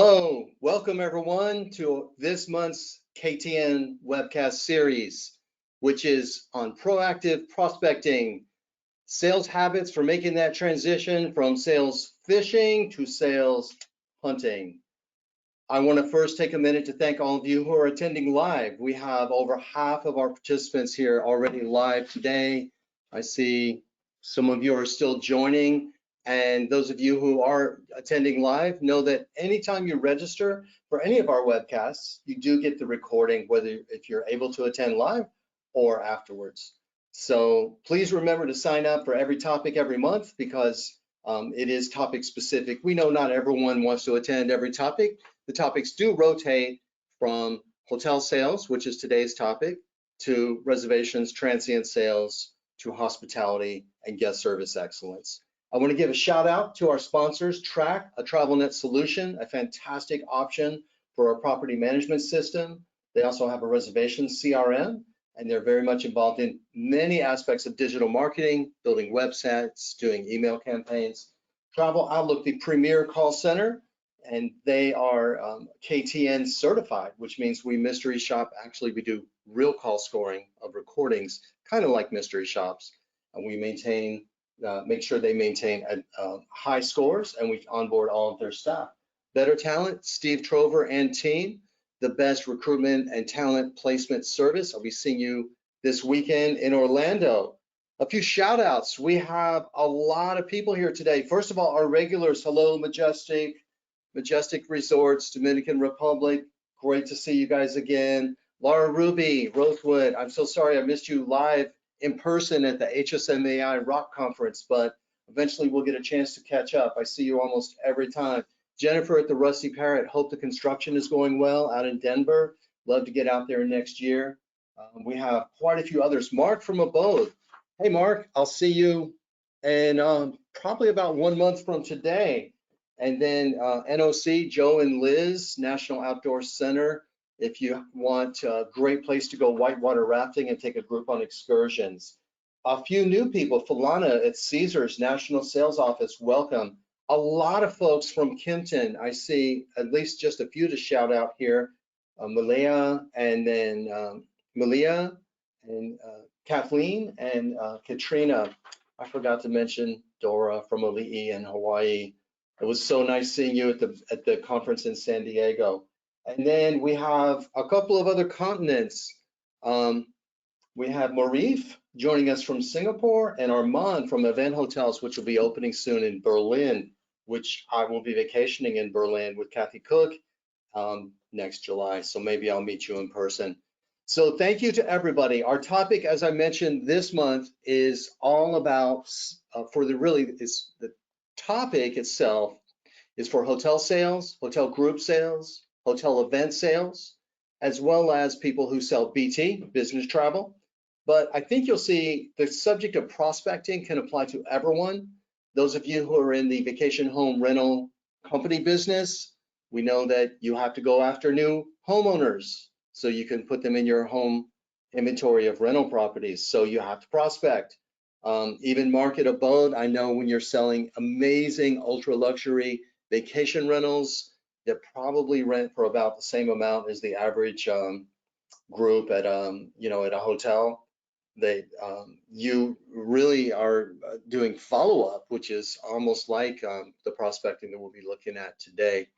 Hello, welcome everyone to this month's KTN webcast series, which is on proactive prospecting, sales habits for making that transition from sales fishing to sales hunting. I want to first take a minute to thank all of you who are attending live. We have over half of our participants here already live today. I see some of you are still joining. And those of you who are attending live know that anytime you register for any of our webcasts, you do get the recording, whether if you're able to attend live or afterwards. So please remember to sign up for every topic every month because it is topic specific. We know not everyone wants to attend every topic. The topics do rotate from hotel sales, which is today's topic, to reservations, transient sales, to hospitality and guest service excellence. I want to give a shout out to our sponsors, Track, a TravelNet solution, a fantastic option for our property management system. They also have a reservation CRM, and they're very much involved in many aspects of digital marketing, building websites, doing email campaigns. Travel Outlook, the premier call center, and they are KTN certified, which means we mystery shop. Actually, we do real call scoring of recordings, kind of like mystery shops, and we maintain make sure they maintain high scores, and we onboard all of their staff. Better Talent, Steve Trover and team, the best recruitment and talent placement service. I'll be seeing you this weekend in Orlando. A few shout outs. We have a lot of people here today. First of all, our regulars, hello, Majestic Resorts, Dominican Republic. Great to see you guys again. Laura Ruby, Rosewood, I'm so sorry I missed you live in person at the HSMAI Rock Conference, but eventually we'll get a chance to catch up. I see you almost every time. Jennifer at the Rusty Parrot, hope the construction is going well out in Denver. Love to get out there next year. We have quite a few others. Mark from Abode. Hey, Mark, I'll see you in probably about 1 month from today. And then NOC, Joe and Liz, National Outdoor Center. If you want a great place to go whitewater rafting and take a group on excursions. A few new people, Falana at Caesars National Sales Office, welcome. A lot of folks from Kimpton. I see at least just a few to shout out here. Malia and then Malia and Kathleen and Katrina. I forgot to mention Dora from Ali'i in Hawaii. It was so nice seeing you at the conference in San Diego. And then we have a couple of other continents. We have Marif joining us from Singapore and Armand from Event Hotels, which will be opening soon in Berlin, which I will be vacationing in Berlin with Kathy Cook next July. So maybe I'll meet you in person. So thank you to everybody. Our topic, as I mentioned this month, is all about, the topic itself is for hotel sales, hotel group sales, hotel event sales, as well as people who sell BT, business travel. But I think you'll see the subject of prospecting can apply to everyone. Those of you who are in the vacation home rental company business, we know that you have to go after new homeowners so you can put them in your home inventory of rental properties. So you have to prospect. Even Market Abode, I know when you're selling amazing ultra luxury vacation rentals, that probably rent for about the same amount as the average group at at a hotel. You really are doing follow-up, which is almost like the prospecting that we'll be looking at today.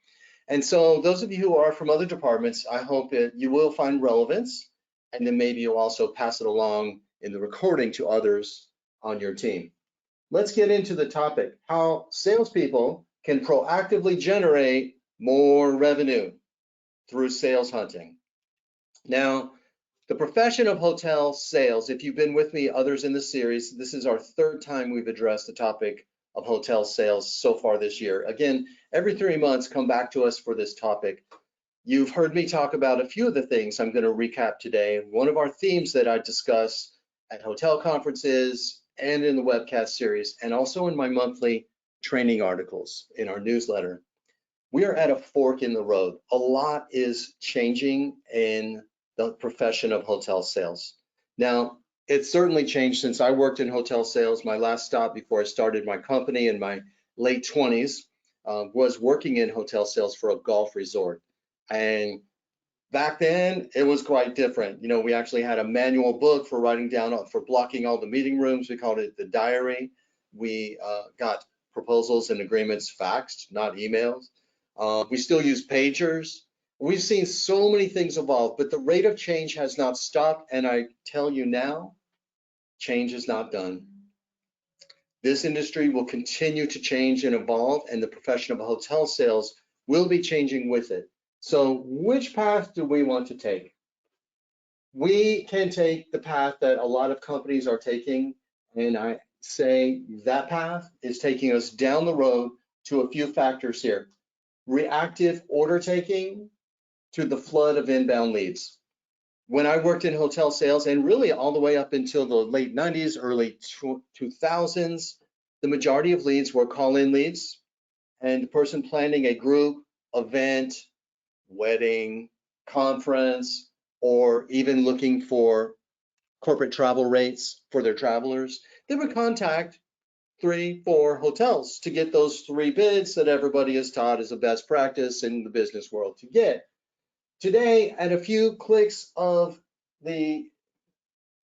And so those of you who are from other departments, I hope that you will find relevance, and then maybe you'll also pass it along in the recording to others on your team. Let's get into the topic, how salespeople can proactively generate more revenue through sales hunting. Now, the profession of hotel sales, if you've been with me, others in the series, this is our third time we've addressed the topic of hotel sales so far this year. Again, every 3 months, come back to us for this topic. You've heard me talk about a few of the things I'm going to recap today. One of our themes that I discuss at hotel conferences and in the webcast series, and also in my monthly training articles in our newsletter. We are at a fork in the road. A lot is changing in the profession of hotel sales. Now, it's certainly changed since I worked in hotel sales. My last stop before I started my company in my late 20s was working in hotel sales for a golf resort. And back then, it was quite different. You know, we actually had a manual book for writing down, for blocking all the meeting rooms. We called it the diary. We got proposals and agreements faxed, not emails. We still use pagers. We've seen so many things evolve, but the rate of change has not stopped. And I tell you now, change is not done. This industry will continue to change and evolve, and the profession of hotel sales will be changing with it. So which path do we want to take? We can take the path that a lot of companies are taking, and I say that path is taking us down the road to a few factors here. Reactive order taking to the flood of inbound leads. When I worked in hotel sales, and really all the way up until the late 90s, early 2000s, the majority of leads were call-in leads, and the person planning a group, event, wedding, conference, or even looking for corporate travel rates for their travelers, they would contact 3, 4 hotels to get those 3 bids that everybody is taught is a best practice in the business world to get. Today, at a few clicks of the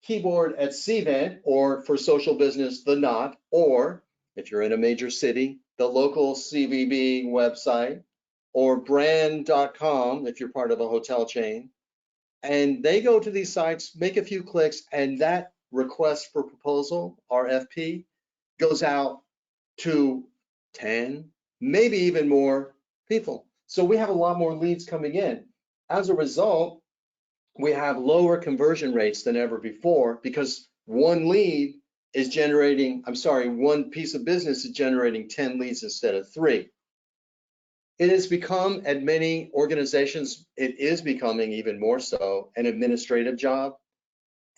keyboard at Cvent, or for social business, the Knot, or if you're in a major city, the local CVB website, or brand.com if you're part of a hotel chain, and they go to these sites, make a few clicks, and that request for proposal, RFP, goes out to 10, maybe even more people. So we have a lot more leads coming in. As a result, we have lower conversion rates than ever before because one piece of business is generating 10 leads instead of 3. It has become, at many organizations, it is becoming even more so an administrative job,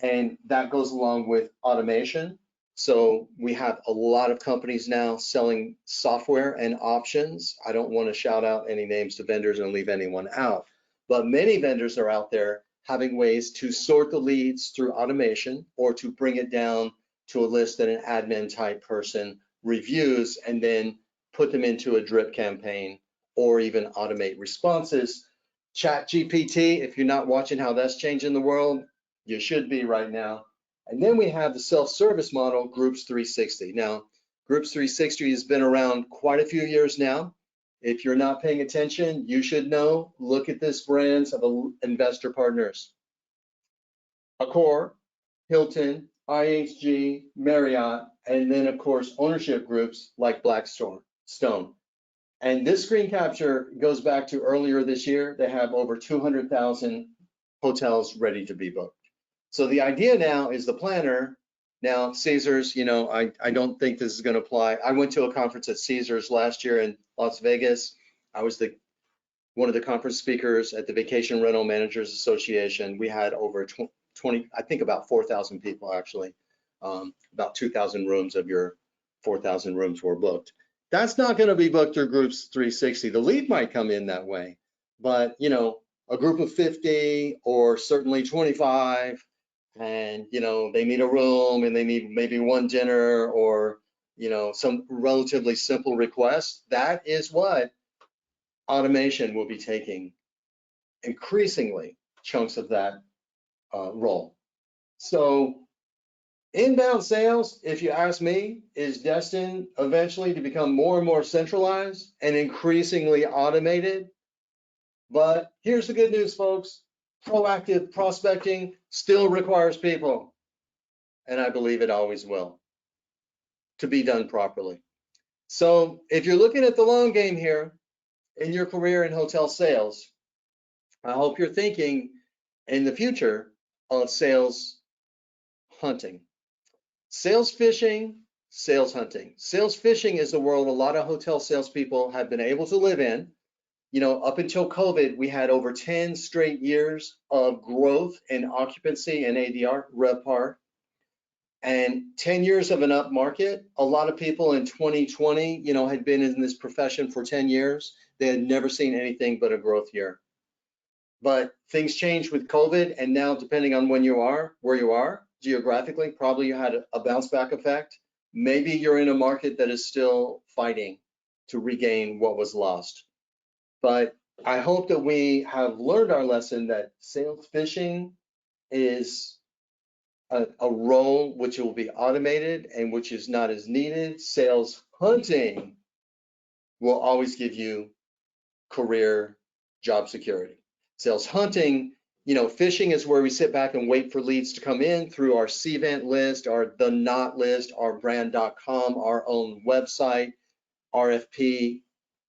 and that goes along with automation. So we have a lot of companies now selling software and options. I don't want to shout out any names to vendors and leave anyone out, but many vendors are out there having ways to sort the leads through automation or to bring it down to a list that an admin type person reviews and then put them into a drip campaign or even automate responses. ChatGPT, if you're not watching how that's changing the world, you should be right now. And then we have the self-service model, Groups 360. Now, Groups 360 has been around quite a few years now. If you're not paying attention, you should know. Look at this brands of investor partners: Accor, Hilton, IHG, Marriott, and then of course ownership groups like Blackstone. And this screen capture goes back to earlier this year. They have over 200,000 hotels ready to be booked. So the idea now is the planner. Now, Caesars, you know, I don't think this is going to apply. I went to a conference at Caesars last year in Las Vegas. I was one of the conference speakers at the Vacation Rental Managers Association. We had over 20, I think about 4,000 people actually. About 2,000 rooms of your 4,000 rooms were booked. That's not going to be booked through Groups 360. The lead might come in that way, but you know, a group of 50 or certainly 25, and you know, they need a room and they need maybe one dinner or you know, some relatively simple request. That is what automation will be taking increasingly chunks of that role. So inbound sales, if you ask me, is destined eventually to become more and more centralized and increasingly automated. But here's the good news, folks. Proactive prospecting still requires people, and I believe it always will, to be done properly. So if you're looking at the long game here in your career in hotel sales, I hope you're thinking in the future of sales hunting. Sales fishing, sales hunting. Sales fishing is the world a lot of hotel salespeople have been able to live in. You know, up until COVID, we had over 10 straight years of growth in occupancy and ADR, RevPAR, and 10 years of an up market. A lot of people in 2020, you know, had been in this profession for 10 years. They had never seen anything but a growth year. But things changed with COVID, and now depending on where you are geographically, probably you had a bounce back effect. Maybe you're in a market that is still fighting. to regain what was lost. But I hope that we have learned our lesson that sales fishing is a role which will be automated and which is not as needed. Sales hunting will always give you career job security. Sales hunting, fishing is where we sit back and wait for leads to come in through our CVent list, our The Knot list, our brand.com, our own website, RFP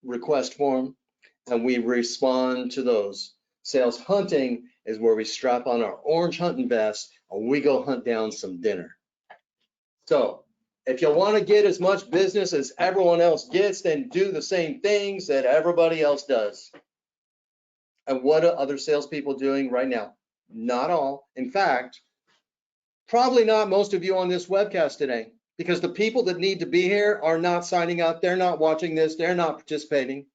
request form, and we respond to those. Sales hunting is where we strap on our orange hunting vest and we go hunt down some dinner. So if you want to get as much business as everyone else gets, then do the same things that everybody else does. And what are other salespeople doing right now? Not all. In fact, probably not most of you on this webcast today, because the people that need to be here are not signing up. They're not watching this. They're not participating.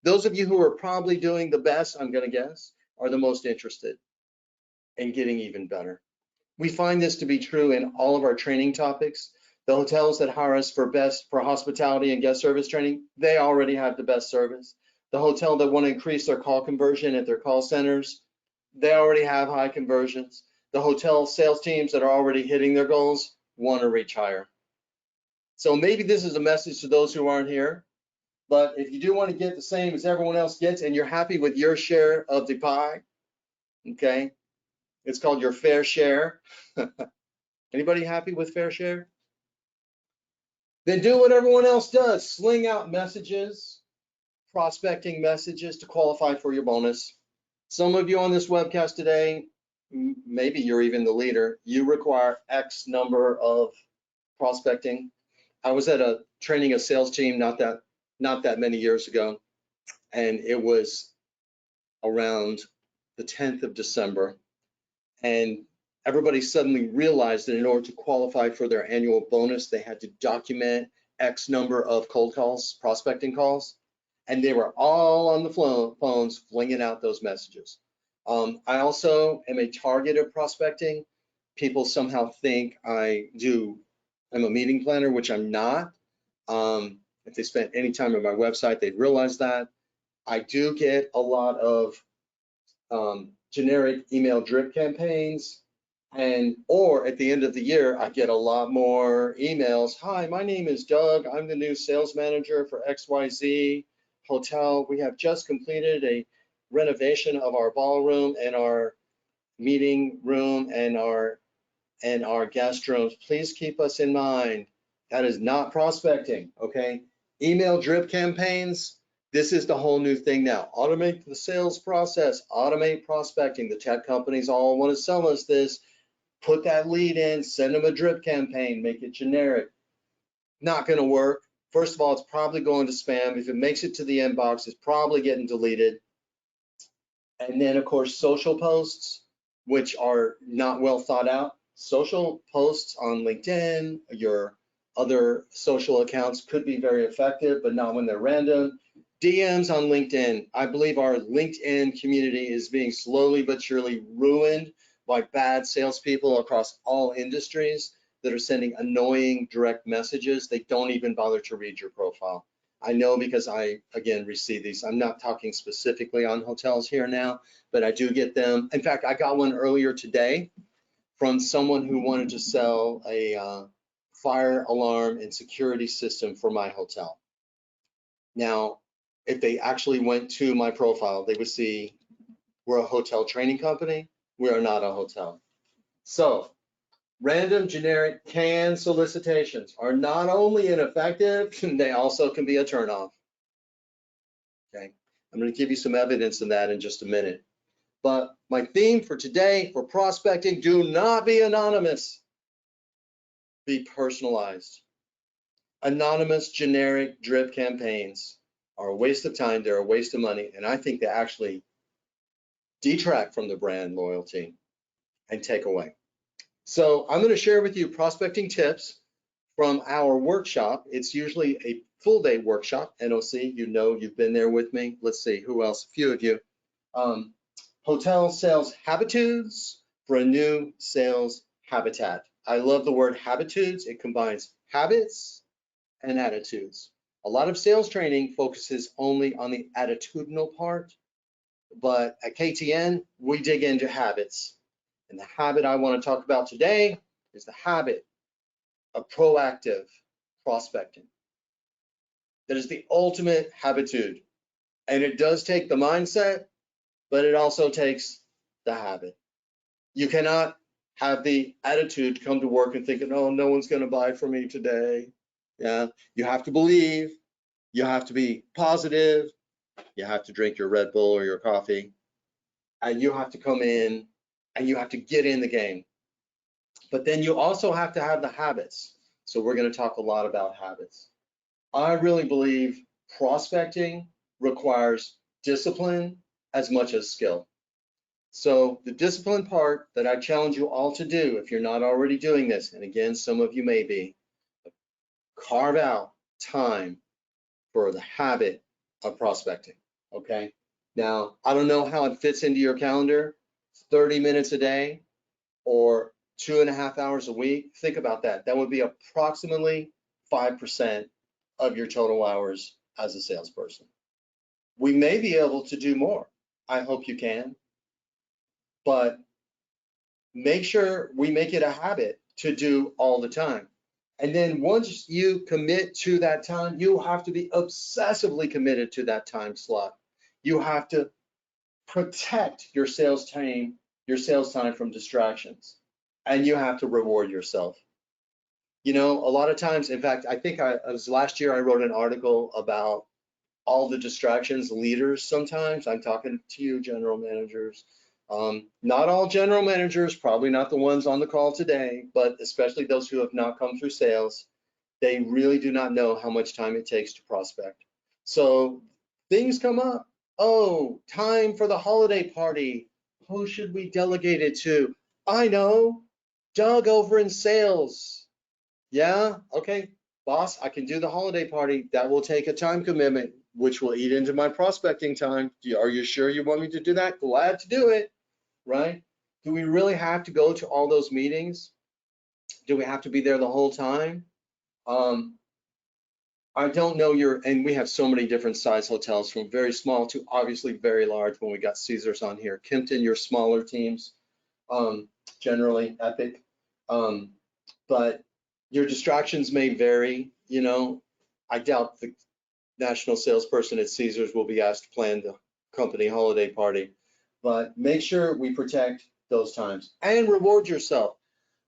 Those of you who are probably doing the best, I'm going to guess, are the most interested in getting even better. We find this to be true in all of our training topics. The hotels that hire us for hospitality and guest service training, they already have the best service. The hotel that want to increase their call conversion at their call centers, they already have high conversions. The hotel sales teams that are already hitting their goals want to reach higher. So maybe this is a message to those who aren't here, but if you do want to get the same as everyone else gets and you're happy with your share of the pie, okay, it's called your fair share. Anybody happy with fair share? Then do what everyone else does. Sling out messages, prospecting messages to qualify for your bonus. Some of you on this webcast today, maybe you're even the leader, you require X number of prospecting. I was at training a sales team not that many years ago, and it was around the 10th of December. And everybody suddenly realized that in order to qualify for their annual bonus, they had to document X number of cold calls, prospecting calls, and they were all on the phones flinging out those messages. I also am a target of prospecting. People somehow think I'm a meeting planner, which I'm not. If they spent any time on my website, they'd realize that. I do get a lot of generic email drip campaigns, or at the end of the year, I get a lot more emails. Hi, my name is Doug. I'm the new sales manager for XYZ Hotel. We have just completed a renovation of our ballroom and our meeting room and our guest rooms. Please keep us in mind. That is not prospecting, okay? Email drip campaigns, this is the whole new thing now. Automate the sales process, automate prospecting. The tech companies all want to sell us this. Put that lead in, send them a drip campaign, make it generic. Not going to work. First of all, it's probably going to spam. If it makes it to the inbox, it's probably getting deleted. And then, of course, social posts, which are not well thought out. Social posts on LinkedIn, your other social accounts could be very effective, but not when they're random. DMs on LinkedIn. I believe our LinkedIn community is being slowly but surely ruined by bad salespeople across all industries that are sending annoying direct messages. They don't even bother to read your profile. I know because I, again, receive these. I'm not talking specifically on hotels here now, but I do get them. In fact, I got one earlier today from someone who wanted to sell a fire alarm and security system for my hotel. Now, if they actually went to my profile, they would see we're a hotel training company. We are not a hotel. So random generic canned solicitations are not only ineffective, they also can be a turnoff. Okay, I'm going to give you some evidence of that in just a minute. But my theme for today for prospecting, do not be anonymous. Be personalized. Anonymous generic drip campaigns are a waste of time, they're a waste of money, and I think they actually detract from the brand loyalty and take away. So I'm going to share with you prospecting tips from our workshop. It's usually a full day workshop, NOC, you know, you've been there with me. Let's see, who else? A few of you. Hotel sales habitudes for a new sales habitat. I love the word habitudes. It combines habits and attitudes. A lot of sales training focuses only on the attitudinal part, but at KTN, we dig into habits. And the habit I want to talk about today is the habit of proactive prospecting. That is the ultimate habitude. And it does take the mindset, but it also takes the habit. You cannot have the attitude come to work and thinking, oh, no one's going to buy from me today. Yeah, you have to believe, you have to be positive, you have to drink your Red Bull or your coffee, and you have to come in and you have to get in the game. But then you also have to have the habits. So we're going to talk a lot about habits. I really believe prospecting requires discipline as much as skill. So the discipline part that I challenge you all to do, if you're not already doing this, and again, some of you may be, carve out time for the habit of prospecting, okay? Now, I don't know how it fits into your calendar, 30 minutes a day or 2.5 hours a week. Think about that. That would be approximately 5% of your total hours as a salesperson. We may be able to do more. I hope you can. But make sure we make it a habit to do all the time. And then once you commit to that time, you have to be obsessively committed to that time slot. You have to protect your sales time from distractions, and you have to reward yourself. You know, a lot of times, in fact, I think it was last year I wrote an article about all the distractions leaders sometimes. I'm talking to you, general managers. Not all general managers, probably not the ones on the call today, but especially those who have not come through sales, they really do not know how much time it takes to prospect. So things come up. Oh, time for the holiday party. Who should we delegate it to? I know, Doug over in sales. Yeah, okay, boss, I can do the holiday party. That will take a time commitment, which will eat into my prospecting time. Are you sure you want me to do that? Glad to do it, right? Do we really have to go to all those meetings? Do we have to be there the whole time? I don't know and we have so many different size hotels, from very small to obviously very large when we got Caesars on here. Kimpton, your smaller teams, generally Epic. But your distractions may vary, you know. I doubt the national salesperson at Caesars will be asked to plan the company holiday party, but make sure we protect those times and reward yourself.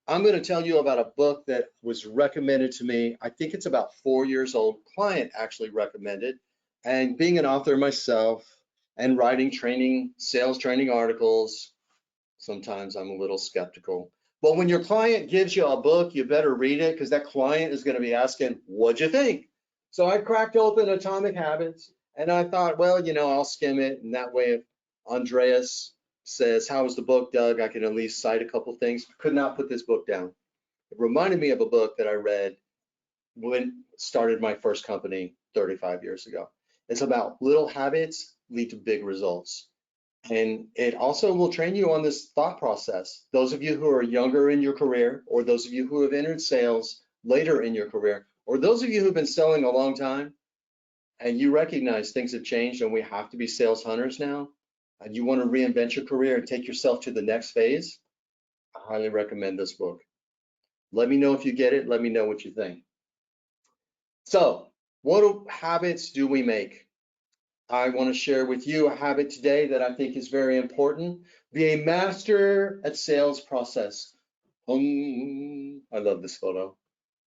I'm going to tell you about a book that was recommended to me. I think it's about 4 years old. Client actually recommended, and being an author myself and writing sales training articles, sometimes I'm a little skeptical. But when your client gives you a book, you better read it, because that client is going to be asking, what'd you think? So I cracked open Atomic Habits, and I thought, well, you know, I'll skim it. And that way, if Andreas says, how was the book, Doug, I can at least cite a couple things. Could not put this book down. It reminded me of a book that I read when I started my first company 35 years ago. It's about little habits lead to big results. And it also will train you on this thought process. Those of you who are younger in your career, or those of you who have entered sales later in your career, or those of you who've been selling a long time, and you recognize things have changed and we have to be sales hunters now, and you want to reinvent your career and take yourself to the next phase, I highly recommend this book. Let me know if you get it. Let me know what you think. So, what habits do we make? I want to share with you a habit today that I think is very important. Be a master at sales process. I love this photo.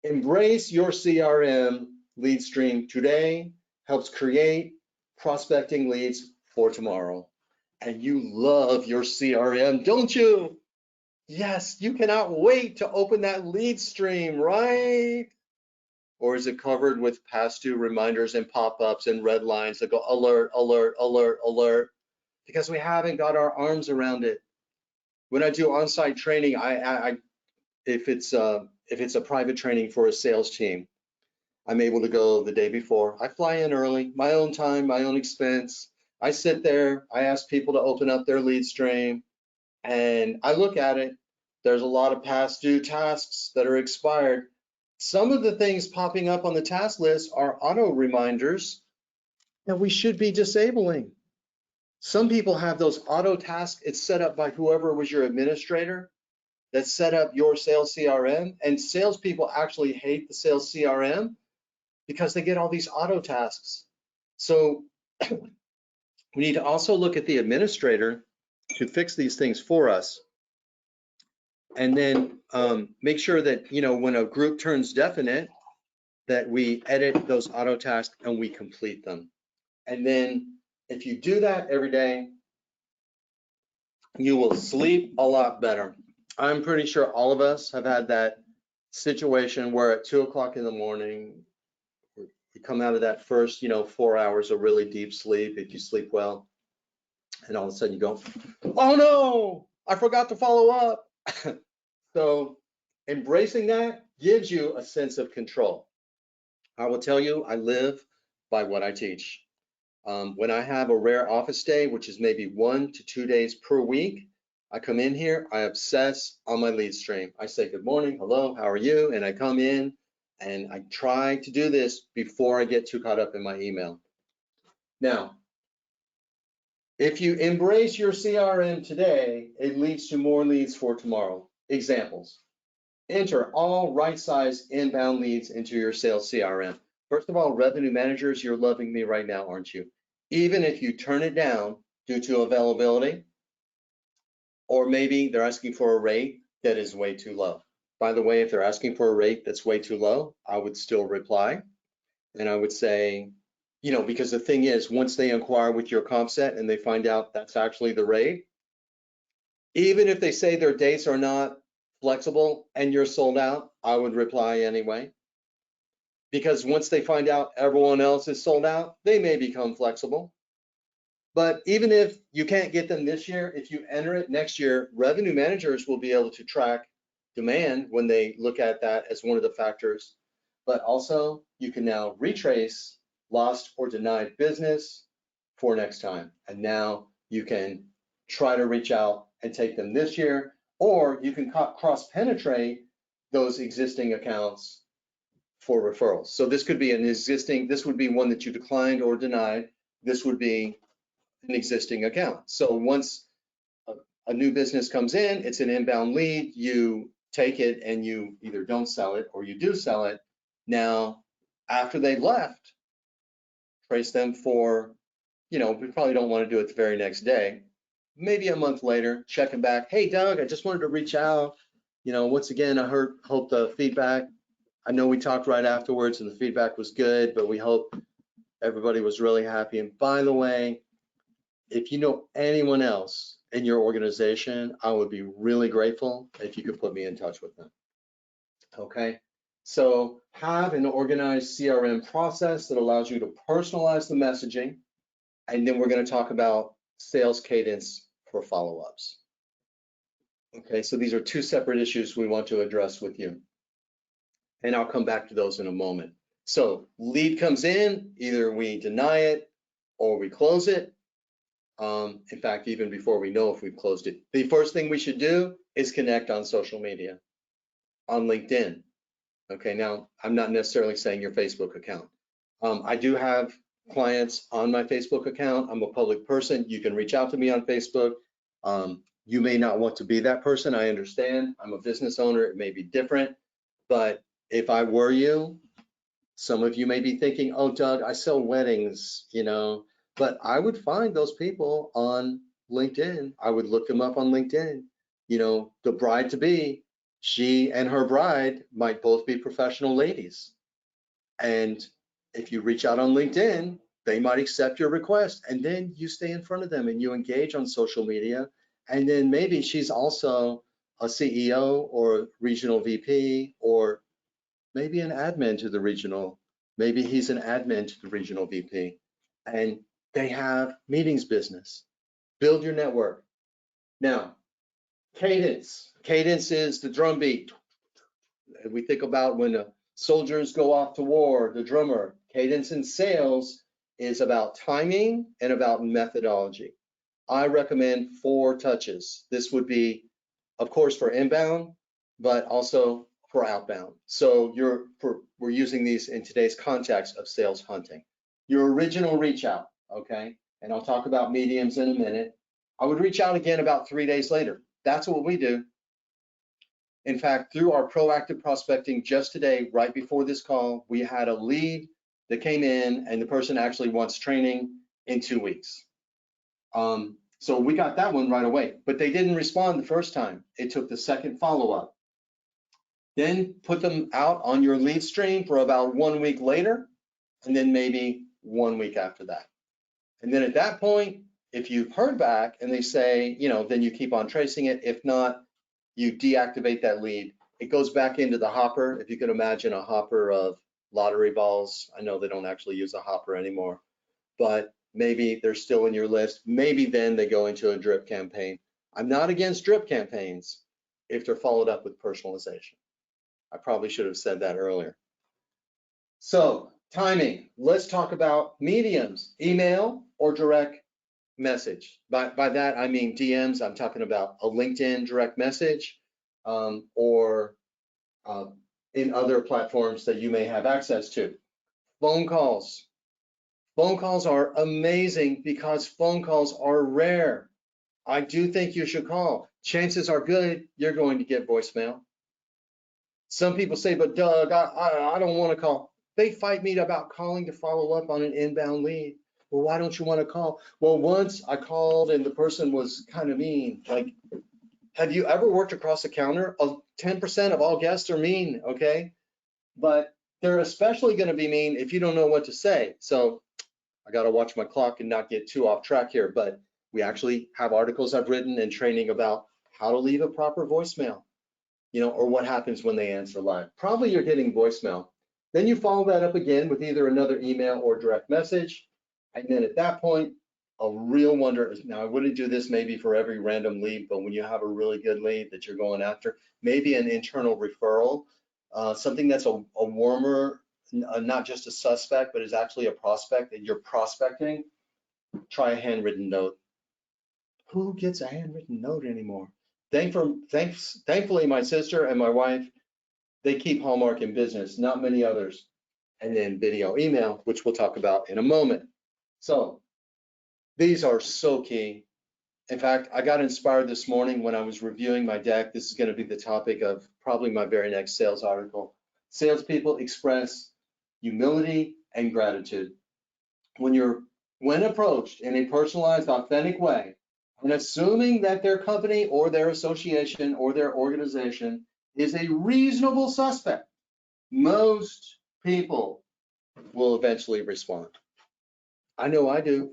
Embrace your CRM lead stream today. Helps create prospecting leads for tomorrow. And you love your CRM, don't you? Yes, you cannot wait to open that lead stream, right? Or is it covered with past due reminders and pop-ups and red lines that go alert, alert, alert, alert? Because we haven't got our arms around it. When I do on-site training, if it's a private training for a sales team, I'm able to go the day before. I fly in early, my own time, my own expense. I sit there, I ask people to open up their lead stream, and I look at it. There's a lot of past due tasks that are expired. Some of the things popping up on the task list are auto reminders that we should be disabling. Some people have those auto tasks. It's set up by whoever was your administrator that set up your sales CRM. And salespeople actually hate the sales CRM because they get all these auto tasks. So we need to also look at the administrator to fix these things for us. And then make sure that, you know, when a group turns definite, that we edit those auto tasks and we complete them. And then if you do that every day, you will sleep a lot better. I'm pretty sure all of us have had that situation where at 2 o'clock in the morning, you come out of that first, you know, 4 hours of really deep sleep, if you sleep well, and all of a sudden you go, oh no, I forgot to follow up. So embracing that gives you a sense of control. I will tell you, I live by what I teach. When I have a rare office day, which is maybe 1 to 2 days per week, I come in here, I obsess on my lead stream. I say, good morning, hello, how are you? And I come in and I try to do this before I get too caught up in my email. Now, if you embrace your CRM today, it leads to more leads for tomorrow. Examples. Enter all right-sized inbound leads into your sales CRM. First of all, revenue managers, you're loving me right now, aren't you? Even if you turn it down due to availability, or maybe they're asking for a rate that is way too low. By the way, if they're asking for a rate that's way too low, I would still reply. And I would say, you know, because the thing is, once they inquire with your comp set and they find out that's actually the rate, even if they say their dates are not flexible and you're sold out, I would reply anyway. Because once they find out everyone else is sold out, they may become flexible. But even if you can't get them this year, if you enter it next year, revenue managers will be able to track demand when they look at that as one of the factors. But also, you can now retrace lost or denied business for next time. And now you can try to reach out and take them this year, or you can cross-penetrate those existing accounts for referrals. So this could be an existing, this would be one that you declined or denied. This would be an existing account. So once a new business comes in, it's an inbound lead, you take it and you either don't sell it or you do sell it. Now, after they left, trace them for, you know, we probably don't want to do it the very next day. Maybe a month later, checking back. Hey, Doug, I just wanted to reach out. You know, once again, I hope the feedback, I know we talked right afterwards and the feedback was good, but we hope everybody was really happy. And by the way, if you know anyone else in your organization, I would be really grateful if you could put me in touch with them. Okay, so have an organized CRM process that allows you to personalize the messaging. And then we're going to talk about sales cadence for follow-ups. Okay, so these are two separate issues we want to address with you. And I'll come back to those in a moment. So lead comes in, either we deny it or we close it. In fact, even before we know if we've closed it, the first thing we should do is connect on social media, on LinkedIn. Okay, now I'm not necessarily saying your Facebook account. I do have clients on my Facebook account. I'm a public person. You can reach out to me on Facebook. You may not want to be that person. I understand. I'm a business owner. It may be different. But if I were you, some of you may be thinking, oh, Doug, I sell weddings, you know. But I would find those people on LinkedIn. I would look them up on LinkedIn. You know, the bride-to-be, she and her bride might both be professional ladies. And if you reach out on LinkedIn, they might accept your request. And then you stay in front of them and you engage on social media. And then maybe she's also a CEO or regional VP, or maybe an admin to the regional. Maybe he's an admin to the regional VP. And they have meetings business. Build your network. Now, cadence. Cadence is the drum beat. We think about when the soldiers go off to war, the drummer. Cadence in sales is about timing and about methodology. I recommend 4 touches. This would be, of course, for inbound, but also for outbound. So we're using these in today's context of sales hunting. Your original reach out, okay? And I'll talk about mediums in a minute. I would reach out again about 3 days later. That's what we do. In fact, through our proactive prospecting just today, right before this call, we had a lead that came in and the person actually wants training in 2 weeks. So we got that one right away, but they didn't respond the first time. It took the second follow-up. Then put them out on your lead stream for about 1 week later, and then maybe 1 week after that. And then at that point, if you've heard back and they say, then you keep on tracing it. If not, you deactivate that lead. It goes back into the hopper. If you could imagine a hopper of lottery balls. I know they don't actually use a hopper anymore, but maybe they're still in your list. Maybe then they go into a drip campaign. I'm not against drip campaigns if they're followed up with personalization. I probably should have said that earlier. So timing, let's talk about mediums, email or direct message. By that, I mean DMs. I'm talking about a LinkedIn direct message or in other platforms that you may have access to. Phone calls. Phone calls are amazing because phone calls are rare. I do think you should call. Chances are good you're going to get voicemail. Some people say, but Doug, I don't want to call. They fight me about calling to follow up on an inbound lead. Well, why don't you want to call? Well, once I called and the person was kind of mean. Like, have you ever worked across the counter? 10% of all guests are mean, okay? But they're especially going to be mean if you don't know what to say. So I got to watch my clock and not get too off track here, but we actually have articles I've written and training about how to leave a proper voicemail, or what happens when they answer live. Probably you're getting voicemail. Then you follow that up again with either another email or direct message. And then at that point, a real wonder is, now I wouldn't do this maybe for every random lead, but when you have a really good lead that you're going after, maybe an internal referral, something that's a warmer, not just a suspect, but is actually a prospect that you're prospecting, try a handwritten note. Who gets a handwritten note anymore? Thankfully, my sister and my wife, they keep Hallmark in business, not many others. And then video email, which we'll talk about in a moment. So these are so key. In fact, I got inspired this morning when I was reviewing my deck. This is going to be the topic of probably my very next sales article. Salespeople express humility and gratitude. When approached in a personalized, authentic way, and assuming that their company or their association or their organization is a reasonable suspect, most people will eventually respond. I know I do.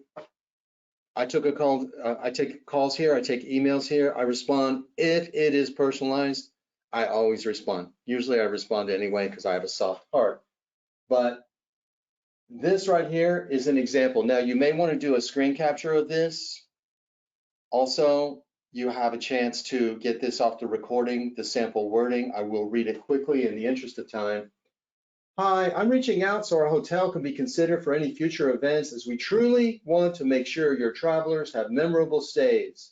I took a call, I take calls here, I take emails here, I respond. If it is personalized, I always respond. Usually I respond anyway because I have a soft heart. But this right here is an example. Now you may want to do a screen capture of this. Also, you have a chance to get this off the recording, the sample wording. I will read it quickly in the interest of time. Hi, I'm reaching out so our hotel can be considered for any future events, as we truly want to make sure your travelers have memorable stays.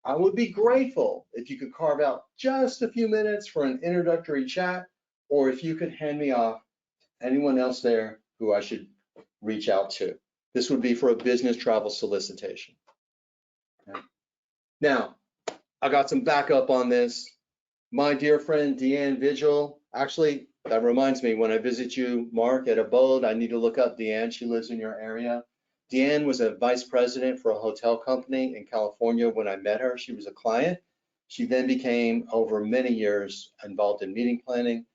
I would be grateful if you could carve out just a few minutes for an introductory chat, or if you could hand me off anyone else there who I should reach out to. This would be for a business travel solicitation. Okay. Now, I got some backup on this. My dear friend, Deanne Vigil, actually, that reminds me, when I visit you, Mark, at Abode, I need to look up Deanne. She lives in your area. Deanne was a vice president for a hotel company in California when I met her. She was a client. She then became, over many years, involved in meeting planning.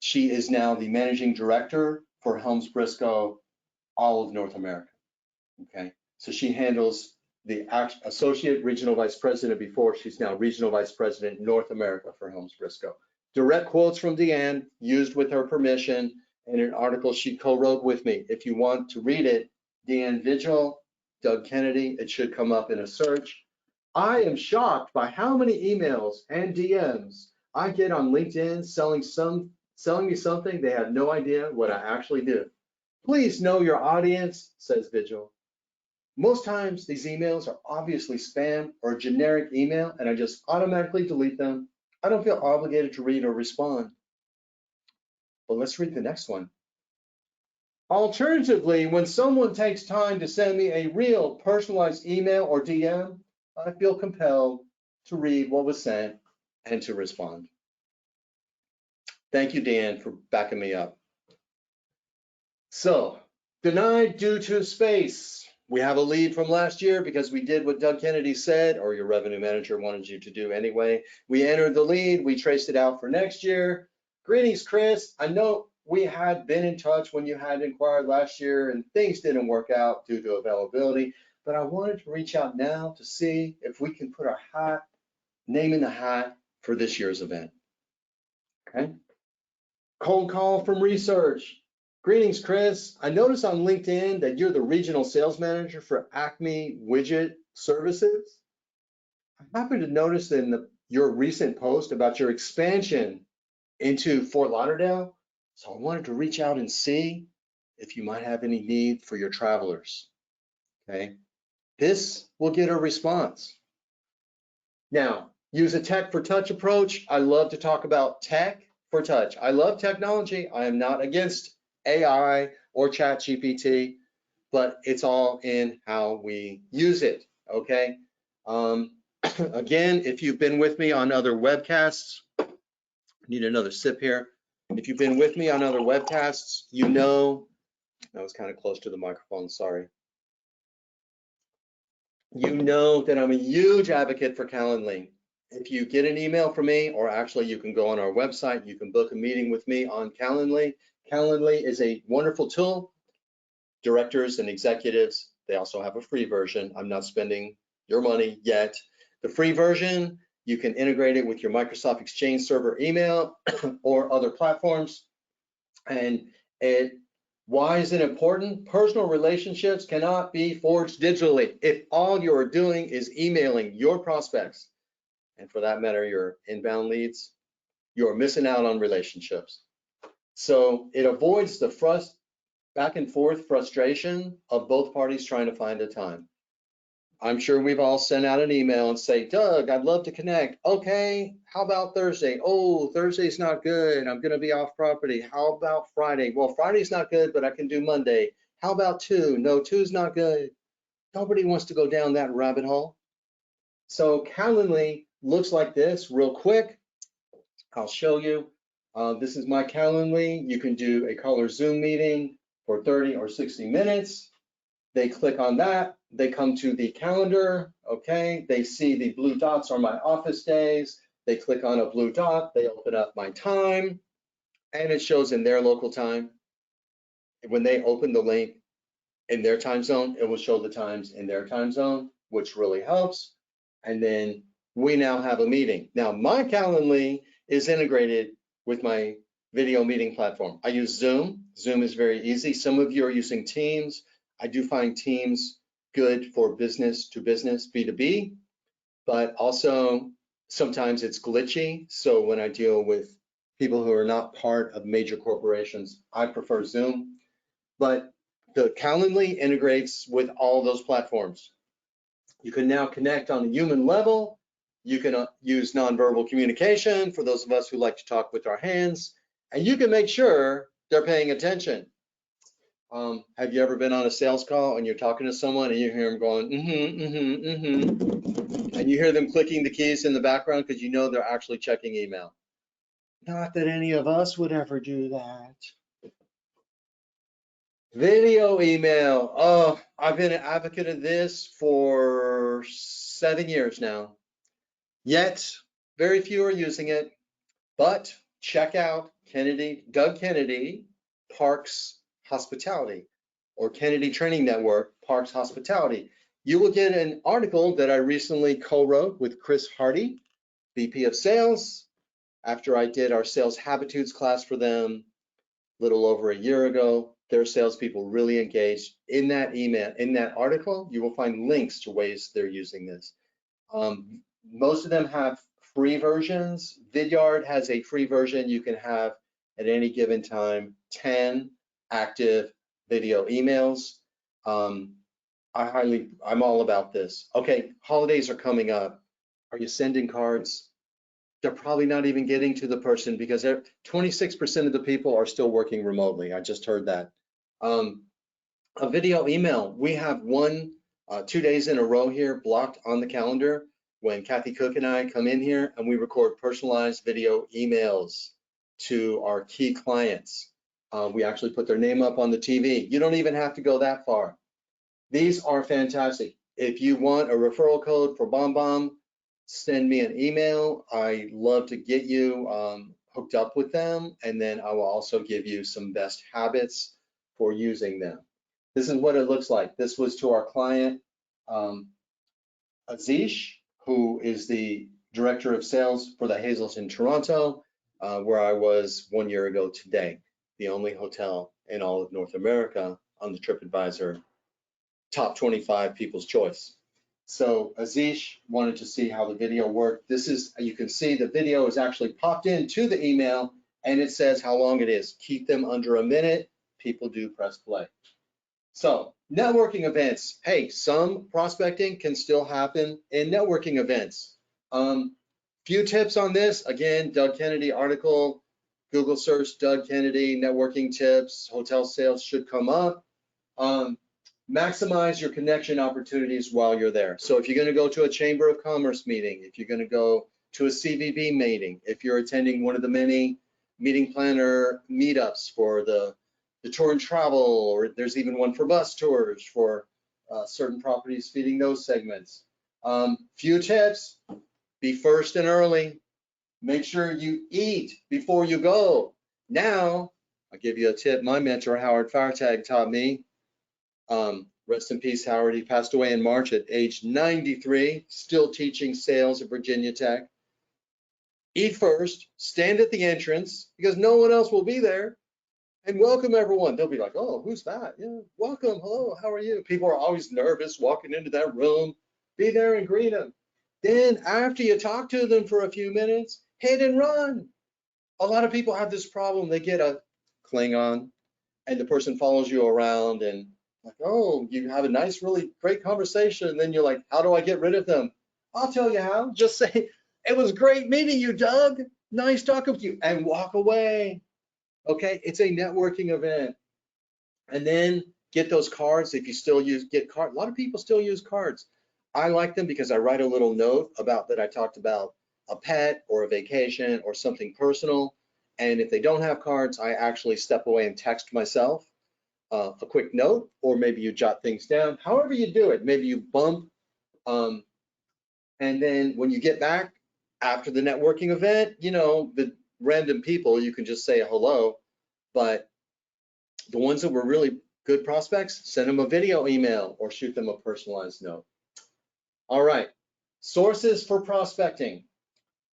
She is now the managing director for Helms Briscoe, all of North America. Okay, so she handles the associate regional vice president before. She's now regional vice president North America for Helms Briscoe. Direct quotes from Deanne, used with her permission, and an article she co-wrote with me. If you want to read it, Deanne Vigil, Doug Kennedy, it should come up in a search. I am shocked by how many emails and DMs I get on LinkedIn selling me something they have no idea what I actually do. Please know your audience, says Vigil. Most times these emails are obviously spam or generic email, and I just automatically delete them I don't feel obligated to read or respond. But let's read the next one. Alternatively, when someone takes time to send me a real personalized email or DM, I feel compelled to read what was sent and to respond. Thank you, Dan, for backing me up. So, denied due to space. We have a lead from last year because we did what Doug Kennedy said, or your revenue manager wanted you to do anyway. We entered the lead, we traced it out for next year. Greetings, Chris. I know we had been in touch when you had inquired last year and things didn't work out due to availability, but I wanted to reach out now to see if we can put our name in the hat for this year's event. Okay. Cold call from research. Greetings, Chris. I noticed on LinkedIn that you're the regional sales manager for Acme Widget Services. I happened to notice in your recent post about your expansion into Fort Lauderdale. So I wanted to reach out and see if you might have any need for your travelers. Okay. This will get a response. Now, use a tech for touch approach. I love to talk about tech for touch. I love technology. I am not against AI or ChatGPT, but it's all in how we use it, okay? Again, if you've been with me on other webcasts, I need another sip here. If you've been with me on other webcasts, you know, that was kind of close to the microphone, sorry. You know that I'm a huge advocate for Calendly. If you get an email from me, or actually you can go on our website, you can book a meeting with me on Calendly. Calendly is a wonderful tool. Directors and executives, they also have a free version. I'm not spending your money yet. The free version, you can integrate it with your Microsoft Exchange Server email or other platforms. And why is it important? Personal relationships cannot be forged digitally. If all you're doing is emailing your prospects, and for that matter, your inbound leads, you're missing out on relationships. So it avoids the back and forth frustration of both parties trying to find a time. I'm sure we've all sent out an email and say, Doug, I'd love to connect. Okay, how about Thursday? Oh, Thursday's not good. I'm going to be off property. How about Friday? Well, Friday's not good, but I can do Monday. How about 2? No, 2's not good. Nobody wants to go down that rabbit hole. So Calendly looks like this real quick. I'll show you. This is my Calendly. You can do a call or Zoom meeting for 30 or 60 minutes. They click on that. They come to the calendar. Okay. They see the blue dots are my office days. They click on a blue dot. They open up my time and it shows in their local time. When they open the link in their time zone, it will show the times in their time zone, which really helps. And then we now have a meeting. Now my Calendly is integrated with my video meeting platform. I use Zoom. Zoom is very easy. Some of you are using Teams. I do find Teams good for business to business, B2B, but also sometimes it's glitchy. So when I deal with people who are not part of major corporations, I prefer Zoom. But the Calendly integrates with all those platforms. You can now connect on a human level. You can use nonverbal communication for those of us who like to talk with our hands, and you can make sure they're paying attention. Have you ever been on a sales call and you're talking to someone and you hear them going, and you hear them clicking the keys in the background because you know they're actually checking email? Not that any of us would ever do that. Video email. Oh, I've been an advocate of this for 7 years now. Yet, very few are using it. But check out Doug Kennedy, Parks Hospitality, or Kennedy Training Network, Parks Hospitality. You will get an article that I recently co-wrote with Chris Hardy, VP of Sales, after I did our sales habitudes class for them a little over a year ago. Their salespeople really engaged in that email. In that article, you will find links to ways they're using this. Most of them have free versions. Vidyard has a free version. You can have at any given time 10 active video emails. I'm all about this. Okay, holidays are coming up. Are you sending cards? they're probably not even getting to the person because 26% of the people are still working remotely. I just heard that. A video email, we have 2 days in a row here blocked on the calendar when Kathy Cook and I come in here and we record personalized video emails to our key clients. We actually put their name up on the TV. You don't even have to go that far. These are fantastic. If you want a referral code for BombBomb, send me an email. I love to get you hooked up with them, and then I will also give you some best habits for using them. This is what it looks like. This was to our client, Azish, who is the director of sales for the Hazels in Toronto, where I was 1 year ago today, the only hotel in all of North America on the TripAdvisor top 25 people's choice. So Azish wanted to see how the video worked. This is, you can see the video is actually popped into the email and it says how long it is. Keep them under a minute. People do press play. So networking events. Hey, some prospecting can still happen in networking events. Few tips on this. Again, Doug Kennedy article, Google search Doug Kennedy networking tips, hotel sales should come up. Maximize your connection opportunities while you're there. So if you're going to go to a Chamber of Commerce meeting, if you're going to go to a CVB meeting, if you're attending one of the many meeting planner meetups for the tour and travel, or there's even one for bus tours for certain properties feeding those segments. Few tips: be first and early. Make sure you eat before you go. Now, I'll give you a tip my mentor, Howard Fartag, taught me. Rest in peace, Howard. He passed away in March at age 93, still teaching sales at Virginia Tech. Eat first, stand at the entrance because no one else will be there, and welcome everyone. They'll be like, oh, who's that? Yeah, welcome, hello, how are you? People are always nervous walking into that room. Be there and greet them. Then after you talk to them for a few minutes, hit and run. A lot of people have this problem. They get a Klingon and the person follows you around and like, oh, you have a nice, really great conversation. And then you're like, how do I get rid of them? I'll tell you how. Just say, it was great meeting you, Doug. Nice talking with you, and walk away. Okay, it's a networking event. And then get those cards. If you still get cards, a lot of people still use cards. I like them because I write a little note about that I talked about a pet or a vacation or something personal. And if they don't have cards, I actually step away and text myself a quick note, or maybe you jot things down. However you do it, maybe you bump. And then when you get back after the networking event, you know, the random people, you can just say hello. But the ones that were really good prospects, send them a video email or shoot them a personalized note. All right, sources for prospecting.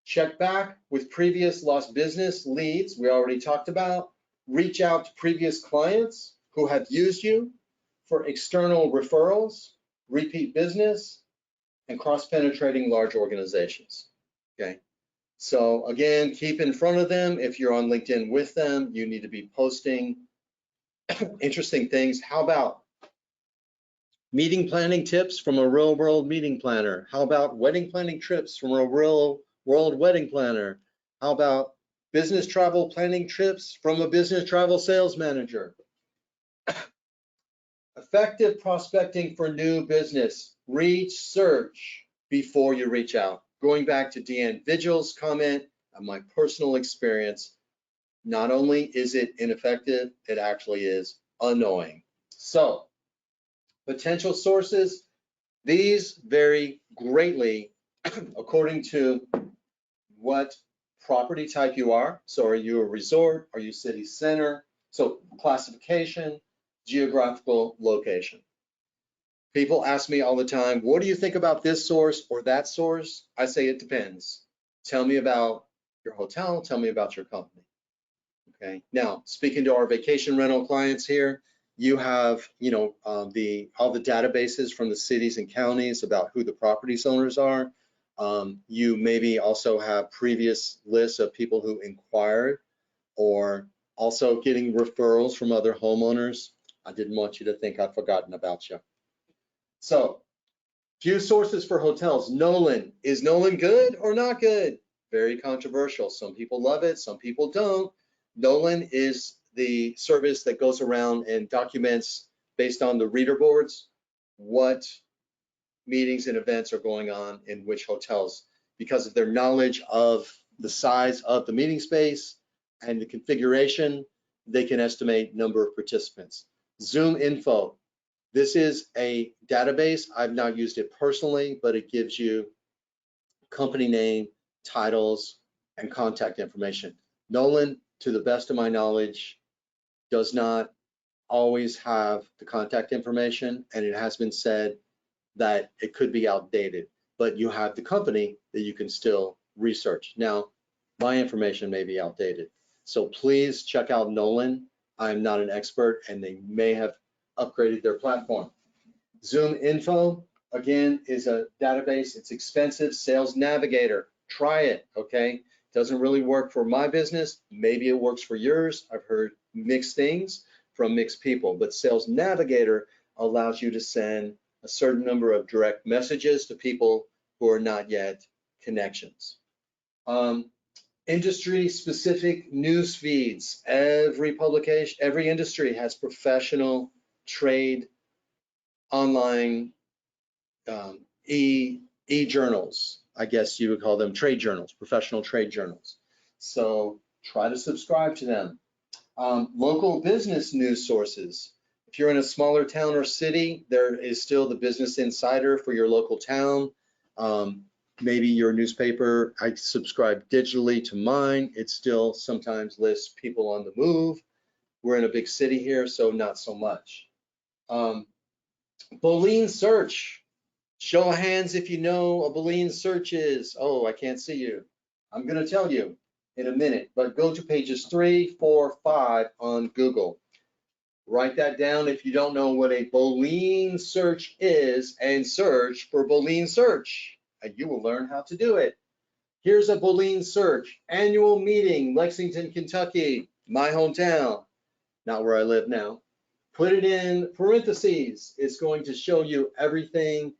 Check back with previous lost business leads we already talked about. Reach out to previous clients who have used you for external referrals, repeat business, and cross-penetrating large organizations. Okay, so again, keep in front of them. If you're on LinkedIn with them, you need to be posting interesting things. How about meeting planning tips from a real world meeting planner? How about wedding planning trips from a real world wedding planner? How about business travel planning trips from a business travel sales manager? Effective prospecting for new business. Research before you reach out. Going back to Deanne Vigil's comment and my personal experience, not only is it ineffective, it actually is annoying. So, potential sources, these vary greatly according to what property type you are. So are you a resort? Are you city center? So classification, geographical location. People ask me all the time, what do you think about this source or that source? I say it depends. Tell me about your hotel, tell me about your company. Okay, now speaking to our vacation rental clients here, you have, you know, all the databases from the cities and counties about who the property owners are. You maybe also have previous lists of people who inquired, or also getting referrals from other homeowners. I didn't want you to think I'd forgotten about you. So, few sources for hotels. Nolan, is Nolan good or not good? very controversial. Some people love it, some people don't. Nolan is the service that goes around and documents based on the reader boards what meetings and events are going on in which hotels. Because of their knowledge of the size of the meeting space and the configuration, they can estimate number of participants. Zoom Info. This is a database. I've not used it personally, but it gives you company name, titles, and contact information. Nolan, to the best of my knowledge, does not always have the contact information, and it has been said that it could be outdated, but you have the company that you can still research. Now, my information may be outdated, so please check out Nolan. I'm not an expert, and they may have upgraded their platform. Zoom Info, again, is a database. It's expensive. Sales Navigator, try it, okay? Doesn't really work for my business. Maybe it works for yours. I've heard mixed things from mixed people, but Sales Navigator allows you to send a certain number of direct messages to people who are not yet connections. Industry specific news feeds. Every publication, every industry has professional trade online e-journals. I guess you would call them trade journals, professional trade journals. So try to subscribe to them. Local business news sources. If you're in a smaller town or city, there is still the Business Insider for your local town. Maybe your newspaper, I subscribe digitally to mine. It still sometimes lists people on the move. We're in a big city here, so not so much. Boolean search. Show of hands if you know what a Boolean search is. Oh, I can't see you. I'm going to tell you in a minute, but go to pages 3, 4, 5 on Google. Write that down if you don't know what a Boolean search is, and search for Boolean search, and you will learn how to do it. Here's a Boolean search. Annual meeting, Lexington, Kentucky, my hometown, not where I live now. Put it in parentheses. It's going to show you everything,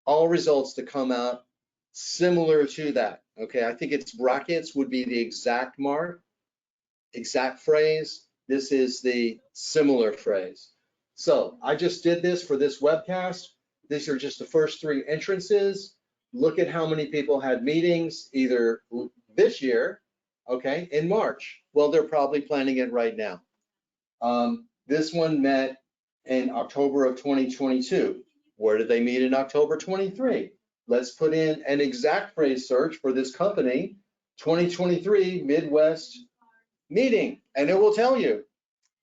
all results to come out similar to that. Okay, I think it's brackets would be the exact mark, exact phrase. This is the similar phrase. So I just did this for this webcast. These are just the first 3 entrances. Look at how many people had meetings either this year, okay, in March. Well, they're probably planning it right now. This one met in October of 2022. Where did they meet in October 23? Let's put in an exact phrase search for this company, 2023 Midwest meeting, and it will tell you.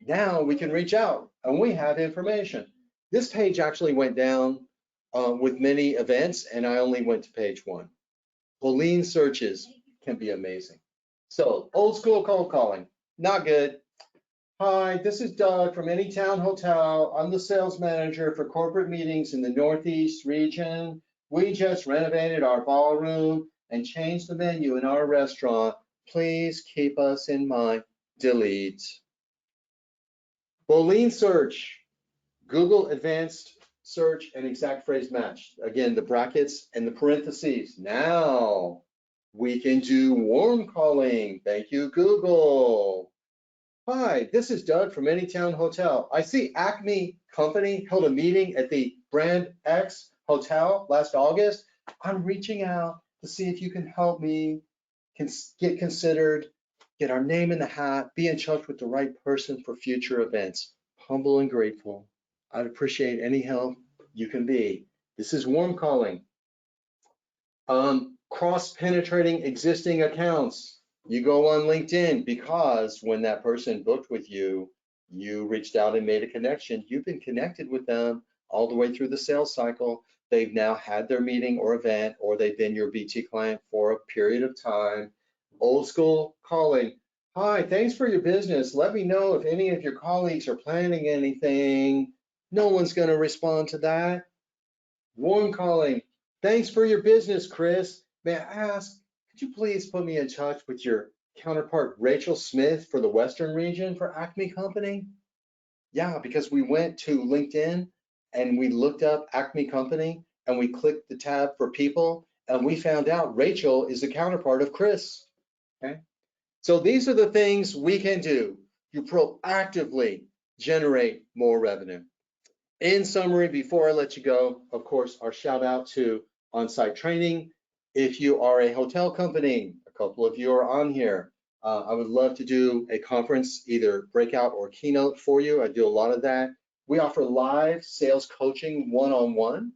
Now we can reach out and we have information. This page actually went down with many events, and I only went to page 1. Boolean searches can be amazing. So old school cold calling, not good. Hi, this is Doug from Anytown Hotel. I'm the sales manager for corporate meetings in the Northeast region. We just renovated our ballroom and changed the menu in our restaurant. Please keep us in mind. Delete. Boolean search. Google advanced search and exact phrase match. Again, the brackets and the parentheses. Now we can do warm calling. Thank you, Google. Hi, this is Doug from Anytown Hotel. I see Acme Company held a meeting at the Brand X Hotel last August. I'm reaching out to see if you can help me get considered, get our name in the hat, be in touch with the right person for future events. Humble and grateful. I'd appreciate any help you can be. This is warm calling. Cross-penetrating existing accounts. You go on LinkedIn because when that person booked with you, you reached out and made a connection. You've been connected with them all the way through the sales cycle. They've now had their meeting or event, or they've been your BT client for a period of time. Old school calling. Hi, thanks for your business. Let me know if any of your colleagues are planning anything. No one's going to respond to that. Warm calling. Thanks for your business, Chris. May I ask, could you please put me in touch with your counterpart, Rachel Smith, for the Western region for Acme Company? Yeah, because we went to LinkedIn and we looked up Acme Company and we clicked the tab for people And we found out Rachel is the counterpart of Chris. Okay. So these are the things we can do to proactively generate more revenue. In summary, before I let you go, of course, our shout out to on-site training. If you are a hotel company, a couple of you are on here. I would love to do a conference, either breakout or keynote for you. I do a lot of that. We offer live sales coaching one-on-one.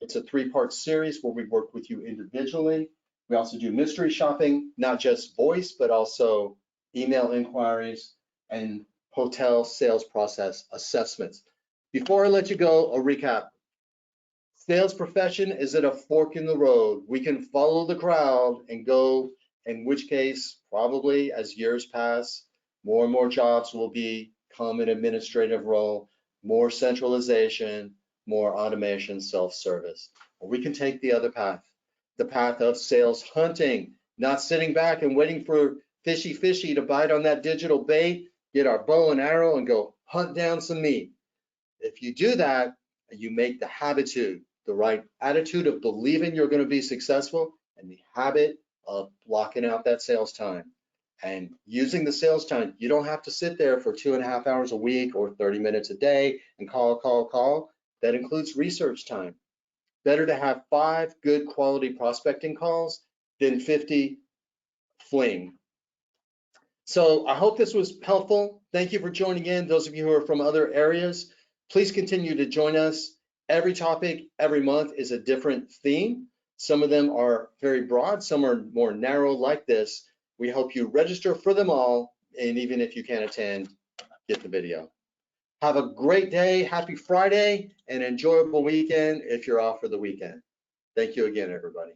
It's a 3-part series where we work with you individually. We also do mystery shopping, not just voice, but also email inquiries and hotel sales process assessments. Before I let you go, a recap. Sales profession is at a fork in the road. We can follow the crowd and go, in which case, probably as years pass, more and more jobs will become an administrative role, more centralization, more automation, self-service. Or we can take the other path, the path of sales hunting, not sitting back and waiting for fishy to bite on that digital bait, get our bow and arrow and go hunt down some meat. If you do that, you make the habitude, the right attitude of believing you're going to be successful, and the habit of blocking out that sales time and using the sales time. You don't have to sit there for 2.5 hours a week or 30 minutes a day and call. That includes research time. Better to have 5 good quality prospecting calls than 50 fling. So I hope this was helpful. Thank you for joining in. Those of you who are from other areas, please continue to join us. Every topic, every month is a different theme. Some of them are very broad, some are more narrow like this. We hope you register for them all, and even if you can't attend, get the video. Have a great day, happy Friday, and enjoyable weekend if you're off for the weekend. Thank you again, everybody.